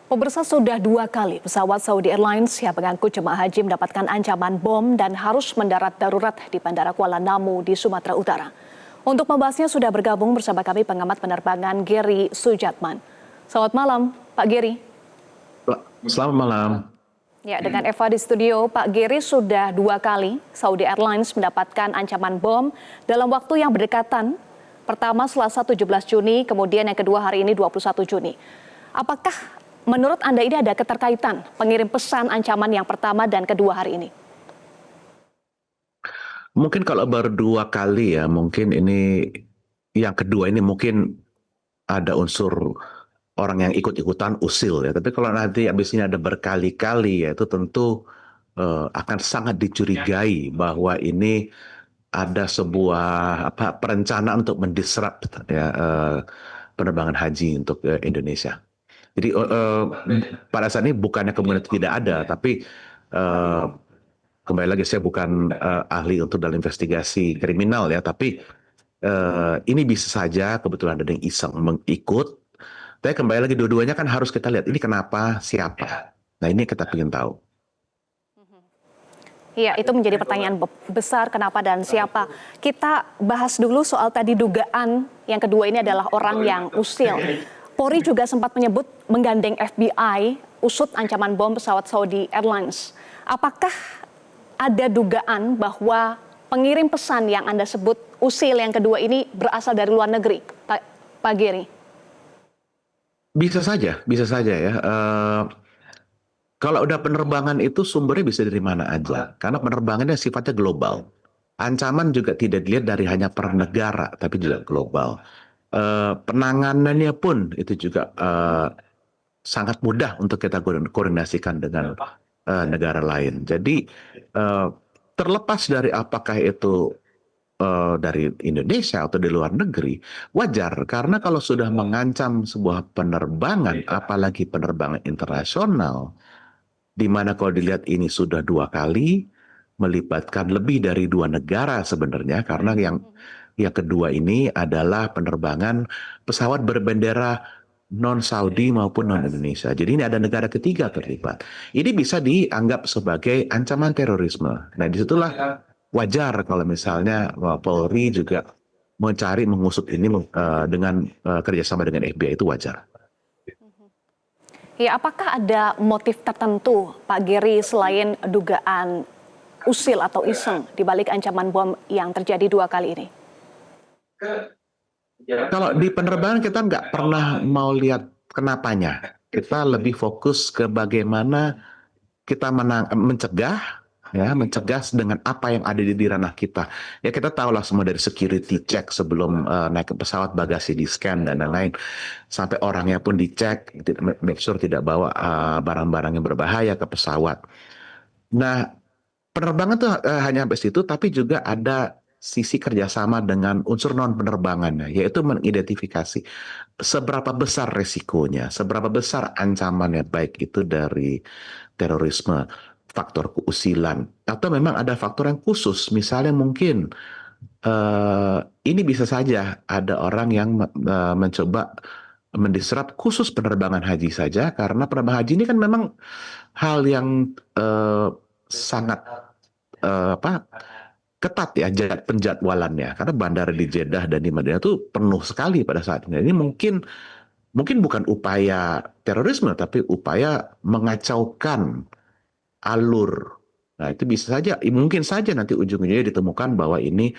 Pemirsa, sudah 2 kali pesawat Saudi Airlines yang mengangkut jemaah haji mendapatkan ancaman bom dan harus mendarat darurat di Bandara Kuala Namu di Sumatera Utara. Untuk membahasnya sudah bergabung bersama kami pengamat penerbangan Gary Sujatman. Selamat malam, Pak Gary. Selamat malam. Ya, dengan Eva di studio, Pak Gary, sudah 2 kali Saudi Airlines mendapatkan ancaman bom dalam waktu yang berdekatan. Pertama Selasa 17 Juni, kemudian yang kedua hari ini 21 Juni. Apakah menurut Anda ini ada keterkaitan pengirim pesan ancaman yang pertama dan kedua hari ini? Mungkin kalau baru 2 kali ya, mungkin ini yang kedua ini mungkin ada unsur orang yang ikut-ikutan usil ya. Tapi kalau nanti habis ini ada berkali-kali ya, itu tentu akan sangat dicurigai bahwa ini ada sebuah perencanaan untuk mendisrupt ya, penerbangan haji untuk Indonesia. Jadi pada saat ini bukannya kemudian tidak ada, tapi kembali lagi saya bukan ahli untuk dalam investigasi kriminal ya, tapi ini bisa saja kebetulan ada yang iseng mengikut. Tapi kembali lagi dua-duanya kan harus kita lihat ini kenapa, siapa. Nah ini kita ingin tahu. Iya, itu menjadi pertanyaan besar kenapa dan siapa. Kita bahas dulu soal tadi dugaan yang kedua ini adalah orang yang usil. Polri juga sempat menyebut menggandeng FBI usut ancaman bom pesawat Saudi Airlines. Apakah ada dugaan bahwa pengirim pesan yang Anda sebut usil yang kedua ini berasal dari luar negeri, Pak Gary? Bisa saja ya. Kalau udah penerbangan itu sumbernya bisa dari mana aja, karena penerbangannya sifatnya global. Ancaman juga tidak dilihat dari hanya per negara, tapi juga global. Penanganannya pun itu juga sangat mudah untuk kita koordinasikan dengan negara lain. Jadi terlepas dari apakah itu dari Indonesia atau di luar negeri, wajar karena kalau sudah mengancam sebuah penerbangan, apalagi penerbangan internasional, di mana kalau dilihat ini sudah 2 kali melibatkan lebih dari 2 negara sebenarnya, karena yang kedua ini adalah penerbangan pesawat berbendera non-Saudi maupun non-Indonesia. Jadi ini ada negara ketiga terlibat. Ini bisa dianggap sebagai ancaman terorisme. Nah disitulah wajar kalau misalnya Polri juga mengusut ini dengan kerjasama dengan FBI, itu wajar. Ya, apakah ada motif tertentu, Pak Gary, selain dugaan usil atau iseng di balik ancaman bom yang terjadi 2 kali ini? Kalau di penerbangan kita nggak pernah mau lihat kenapanya. Kita lebih fokus ke bagaimana kita mencegah dengan apa yang ada di ranah kita. Ya kita tahulah semua dari security check sebelum naik ke pesawat, bagasi di scan dan lain-lain. Sampai orangnya pun dicek, make sure tidak bawa barang-barang yang berbahaya ke pesawat. Nah, penerbangan tuh hanya sampai situ, tapi juga ada sisi kerjasama dengan unsur non penerbangannya, yaitu mengidentifikasi seberapa besar resikonya, seberapa besar ancamannya, baik itu dari terorisme, faktor keusilan, atau memang ada faktor yang khusus, misalnya mungkin ini bisa saja ada orang yang mencoba mendisrupt khusus penerbangan haji saja, karena penerbangan haji ini kan memang hal yang sangat ketat ya penjadwalannya, karena bandara di Jeddah dan di Madinah itu penuh sekali pada saat ini. Ini mungkin bukan upaya terorisme, tapi upaya mengacaukan alur. Nah itu bisa saja, mungkin saja nanti ujung-ujungnya ditemukan bahwa ini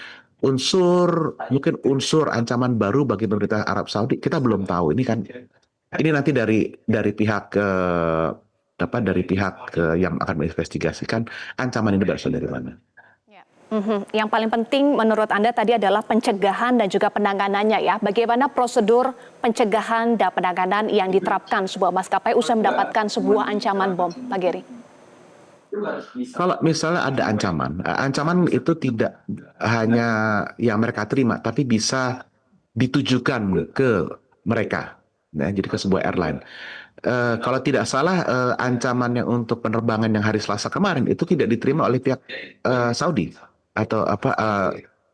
mungkin unsur ancaman baru bagi pemerintah Arab Saudi. Kita belum tahu. Ini nanti dari pihak yang akan menginvestigasikan ancaman ini berasal dari mana. Yang paling penting menurut Anda tadi adalah pencegahan dan juga penanganannya ya. Bagaimana prosedur pencegahan dan penanganan yang diterapkan sebuah maskapai usai mendapatkan sebuah ancaman bom, Pak Gary? Kalau misalnya ada ancaman itu tidak hanya yang mereka terima, tapi bisa ditujukan ke mereka, jadi ke sebuah airline. Kalau tidak salah, ancamannya untuk penerbangan yang hari Selasa kemarin itu tidak diterima oleh pihak Saudi atau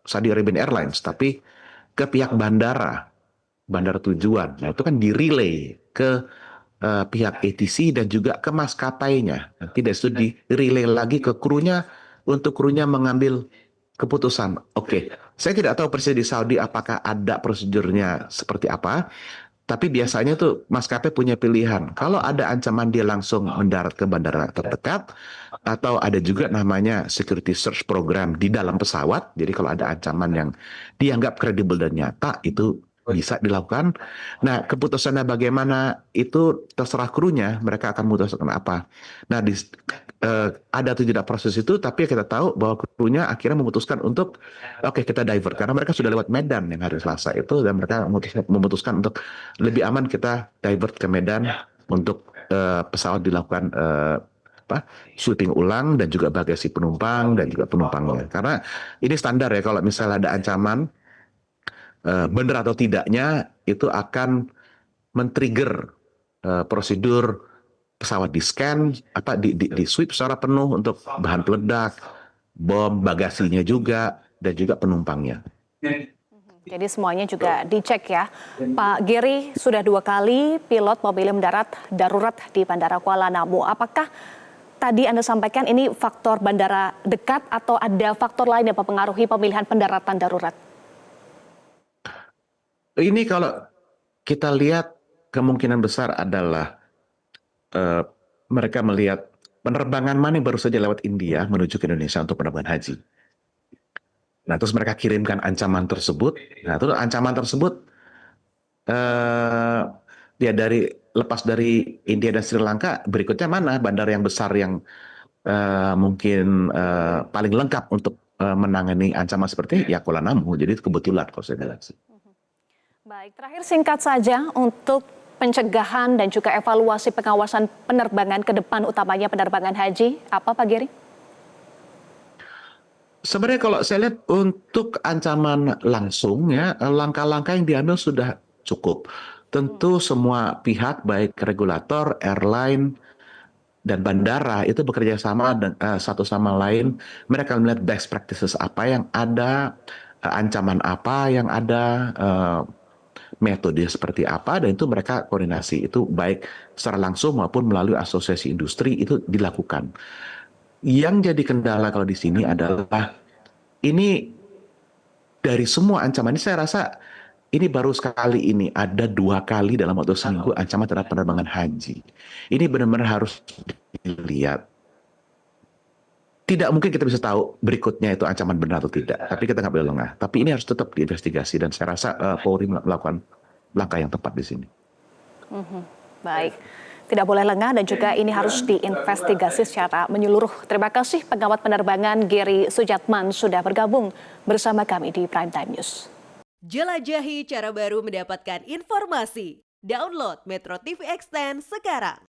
Saudi Arabian Airlines, tapi ke pihak bandara tujuan. Nah itu kan direlay ke pihak ATC dan juga ke maskapainya. Tidak itu di-relay lagi ke krunya untuk krunya mengambil keputusan. Oke, saya tidak tahu persis di Saudi apakah ada prosedurnya seperti apa, tapi biasanya tuh maskapai punya pilihan. Kalau ada ancaman dia langsung mendarat ke bandara terdekat, atau ada juga namanya security search program di dalam pesawat. Jadi kalau ada ancaman yang dianggap kredibel dan nyata, itu bisa dilakukan. Nah, keputusannya bagaimana itu terserah krunya, mereka akan memutuskan apa. Nah, ada atau tidak proses itu, tapi kita tahu bahwa krunya akhirnya memutuskan untuk oke, kita divert karena mereka sudah lewat Medan yang hari Selasa itu, dan mereka memutuskan untuk lebih aman kita divert ke Medan untuk pesawat dilakukan sweeping ulang dan juga bagasi penumpang dan juga penumpangnya. Karena ini standar ya, kalau misalnya ada ancaman benar atau tidaknya itu akan men-trigger prosedur pesawat di scan, di sweep secara penuh untuk bahan peledak, bom, bagasinya juga, dan juga penumpangnya. Jadi semuanya juga dicek ya. Pak Giri, sudah 2 kali pilot mobil mendarat darurat di Bandara Kuala Namu. Apakah tadi Anda sampaikan ini faktor bandara dekat atau ada faktor lain yang mempengaruhi pemilihan pendaratan darurat? Ini kalau kita lihat kemungkinan besar adalah mereka melihat penerbangan mana yang baru saja lewat India menuju ke Indonesia untuk penerbangan haji. Nah, terus mereka kirimkan ancaman tersebut. Nah, terus ancaman tersebut ya lepas dari India dan Sri Lanka, berikutnya mana bandara yang besar yang mungkin paling lengkap untuk menangani ancaman seperti ya Kuala Namu. Jadi itu kebetulan kalau saya bilang sih. Baik, terakhir singkat saja untuk pencegahan dan juga evaluasi pengawasan penerbangan ke depan, utamanya penerbangan haji, apa Pak Giri? Sebenarnya kalau saya lihat untuk ancaman langsung ya, langkah-langkah yang diambil sudah cukup. Tentu semua pihak baik regulator, airline, dan bandara itu bekerja sama satu sama lain. Mereka melihat best practices apa yang ada, ancaman apa yang ada, metode seperti apa, dan itu mereka koordinasi. Itu baik secara langsung maupun melalui asosiasi industri itu dilakukan. Yang jadi kendala kalau di sini adalah ini dari semua ancaman ini saya rasa ini baru sekali ini ada 2 kali dalam waktu seminggu ancaman terhadap penerbangan haji. Ini benar-benar harus dilihat. Tidak mungkin kita bisa tahu berikutnya itu ancaman benar atau tidak, tapi kita nggak boleh lengah. Tapi ini harus tetap diinvestigasi dan saya rasa Polri melakukan langkah yang tepat di sini. Baik, tidak boleh lengah dan juga ini harus diinvestigasi secara menyeluruh. Terima kasih pengamat penerbangan Giri Sujatman sudah bergabung bersama kami di Prime Time News. Jelajahi cara baru mendapatkan informasi. Download Metro TV Extend sekarang.